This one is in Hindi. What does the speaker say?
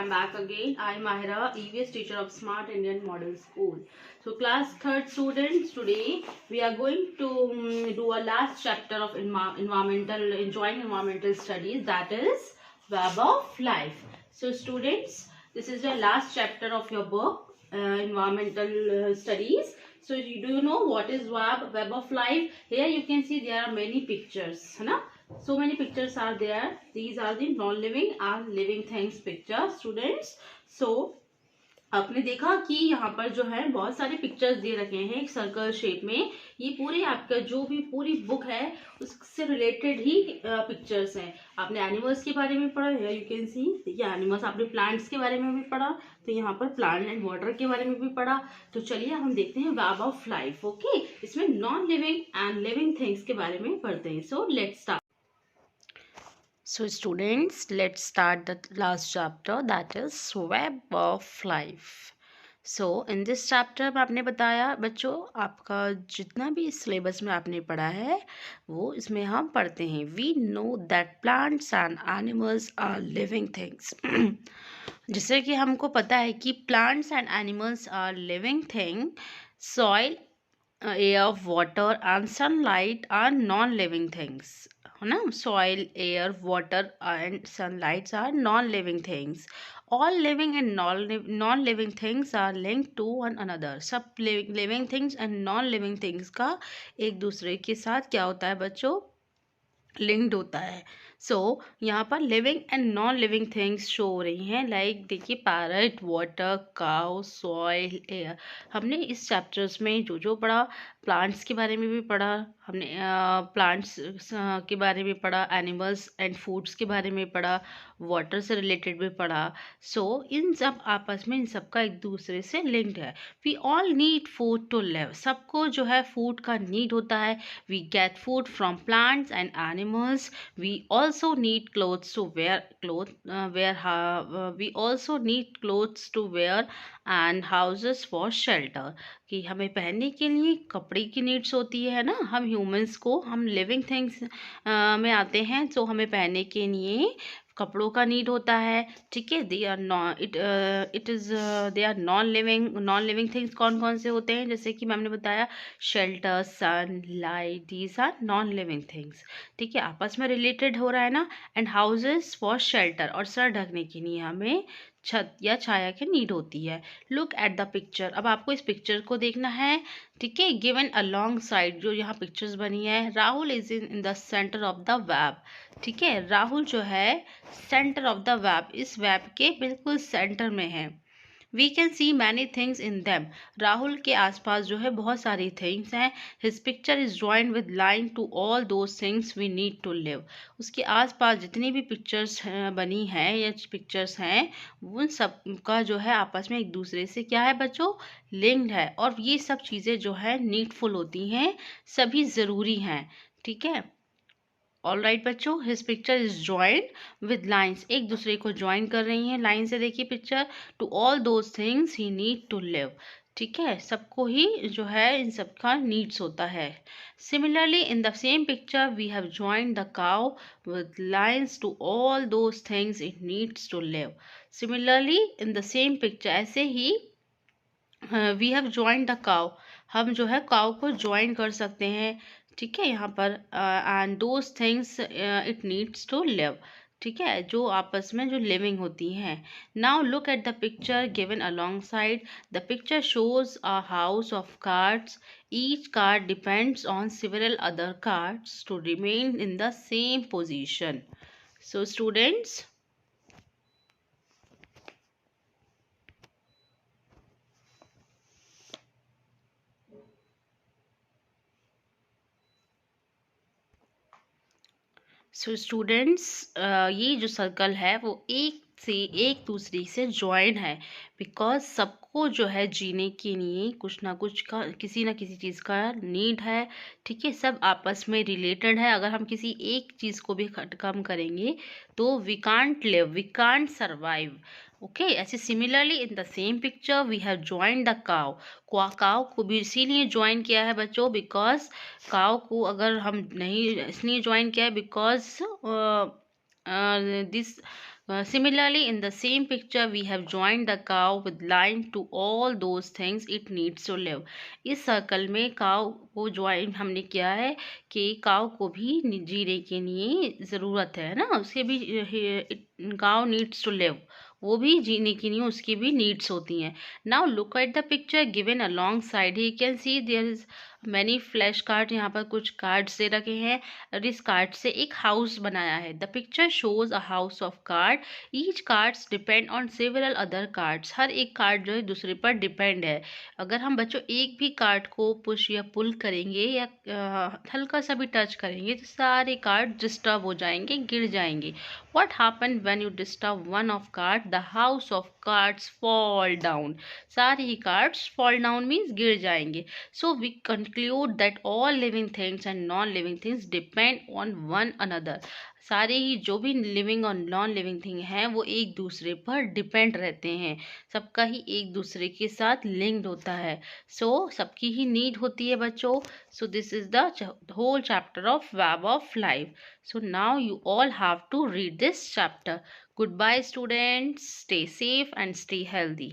I'm back again. I'm Mahira, EVS teacher of Smart Indian Model School. So class 3rd students, today we are going to do a last chapter of enjoying environmental studies, that is Web of Life. So students, this is the last chapter of your book, environmental studies. So do you know what is Web of Life? Here you can see there are many pictures, है ना? So many pictures are there. These are the non-living and living things pictures, students. So आपने देखा कि यहाँ पर जो है बहुत सारे पिक्चर्स दे रखे हैं एक सर्कल शेप में. ये पूरे आपका जो भी पूरी बुक है उससे रिलेटेड ही पिक्चर्स हैं. आपने एनिमल्स के बारे में पढ़ा है, यू कैन सी. देखिए एनिमल्स. आपने प्लांट्स के बारे में भी पढ़ा, तो यहाँ पर प्लांट एंड वाटर के बारे में भी पढ़ा. तो चलिए हम देखते हैं वेब ऑफ लाइफ. ओके, इसमें non living and living things के बारे में पढ़ते हैं. So let's start. So students, let's start the last chapter, that is Web of Life. So in this chapter में आपने बताया बच्चों, आपका जितना भी सिलेबस में आपने पढ़ा है वो इसमें हम पढ़ते हैं. We know that plants and animals are living things. जैसे कि हमको पता है कि plants and animals are living thing. Soil, air, water and sunlight are non-living things. है ना. Soil, air, water and sunlights are non living things. All living and non living things are linked to one another. सब living things and non living things का एक दूसरे के साथ क्या होता है बच्चों, लिंक्ड होता है. सो यहाँ पर living and non living things show हो रही हैं. लाइक देखिए parrot, water, cow, soil, air. हमने इस चैप्टर्स में जो जो पढ़ा, प्लांट्स के बारे में भी पढ़ा हमने, प्लांट्स के बारे में पढ़ा, एनिमल्स एंड फूड्स के बारे में पढ़ा, वाटर से रिलेटेड भी पढ़ा. सो इन सब आपस में इन सब का एक दूसरे से लिंक्ड है. We all need food to live. सबको जो है फूड का नीड होता है. We get food from plants and animals. We also need clothes to we also need clothes to wear and houses for shelter. कि हमें पहनने के लिए कपड़े की नीड्स होती है ना. हम ह्यूमंस को, हम लिविंग थिंग्स में आते हैं, तो हमें पहनने के लिए कपड़ों का नीड होता है. ठीक है. They are non living things कौन कौन से होते हैं, जैसे कि मैम ने बताया shelter, sun, light, these are non living things. ठीक है, आपस में रिलेटेड हो रहा है ना. एंड हाउसेस फॉर शेल्टर, और सर ढकने के लिए हमें छत या छाया की नीड होती है. Look at the picture. अब आपको इस पिक्चर को देखना है. ठीक है, गिवन अलॉन्ग साइड जो यहाँ पिक्चर्स बनी है. Rahul is in the centre of the web. ठीक है, राहुल जो है सेंटर ऑफ द वेब, इस वेब के बिल्कुल सेंटर में है. We can see many things in them. Rahul के आसपास जो है बहुत सारी थिंग्स हैं. His picture is joined with line to all those things we need to live. उसके आसपास जितनी भी पिक्चर्स बनी हैं या पिक्चर्स हैं, उन सब का जो है आपस में एक दूसरे से क्या है बच्चों, लिंक्ड है. और ये सब चीज़ें जो है नीडफुल होती हैं, सभी ज़रूरी हैं. ठीक है. ऑल राइट बच्चों, his picture is joined with lines. एक दूसरे को ज्वाइन कर रही हैं लाइन से. देखिए picture. To all those things he need to live. ठीक है, सबको ही जो है इन सब का नीड्स होता है. Similarly in the same picture we have joined the cow with lines to all those things it needs to live. Similarly in the same picture, ऐसे ही we have joined the cow, हम जो है काउ को ज्वाइन कर सकते हैं. ठीक है, यहाँ पर and those things it needs to live. ठीक है, जो आपस में जो लिविंग होती हैं. Now look at the picture given alongside. The picture shows a house of cards. Each card depends on several other cards to remain in the same position. So students, ये जो सर्कल है वो एक से एक दूसरे से ज्वाइन है. बिकॉज सबको जो है जीने के लिए कुछ ना कुछ का, किसी ना किसी चीज़ का नीड है. ठीक है, सब आपस में रिलेटेड है. अगर हम किसी एक चीज़ को भी कम करेंगे तो we can't live, we can't survive. Okay, ऐसे similarly in the same picture we have joined the cow. Cow को भी इसीलिए ज्वाइन किया है बच्चों, बिकॉज काउ को अगर हम नहीं इसलिए ज्वाइन किया है because this Similarly, in the same picture, we have joined the cow with line to all those things it needs to live. इस सर्कल में काव को ज्वाइन हमने किया है कि काव को भी जीने के लिए ज़रूरत है ना, उसके भी काव नीड्स टू लिव, वो भी जीने के लिए उसकी भी नीड्स होती हैं. Now look at the picture given alongside. He can see there is many flash card. यहाँ पर कुछ कार्ड्स दे रखे हैं और इस कार्ड से एक हाउस बनाया है. The picture shows a house of card. Each cards depend on several other cards. हर एक कार्ड जो है दूसरे पर डिपेंड है. अगर हम बच्चों एक भी कार्ड को पुश या पुल करेंगे या हल्का सा भी टच करेंगे तो सारे कार्ड डिस्टर्ब हो जाएंगे, गिर जाएंगे. What happened when you disturb one of card? The house of cards fall down. सारे ही cards fall down means गिर जाएंगे. So we conclude that all living things and non-living things depend on one another. सारे ही जो भी लिविंग और नॉन लिविंग थिंग हैं वो एक दूसरे पर डिपेंड रहते हैं. सबका ही एक दूसरे के साथ लिंक्ड होता है. सो सबकी ही नीड होती है बच्चों. So this is the whole chapter of web of life. So now you all have to read this chapter. Goodbye students. Stay safe and stay healthy.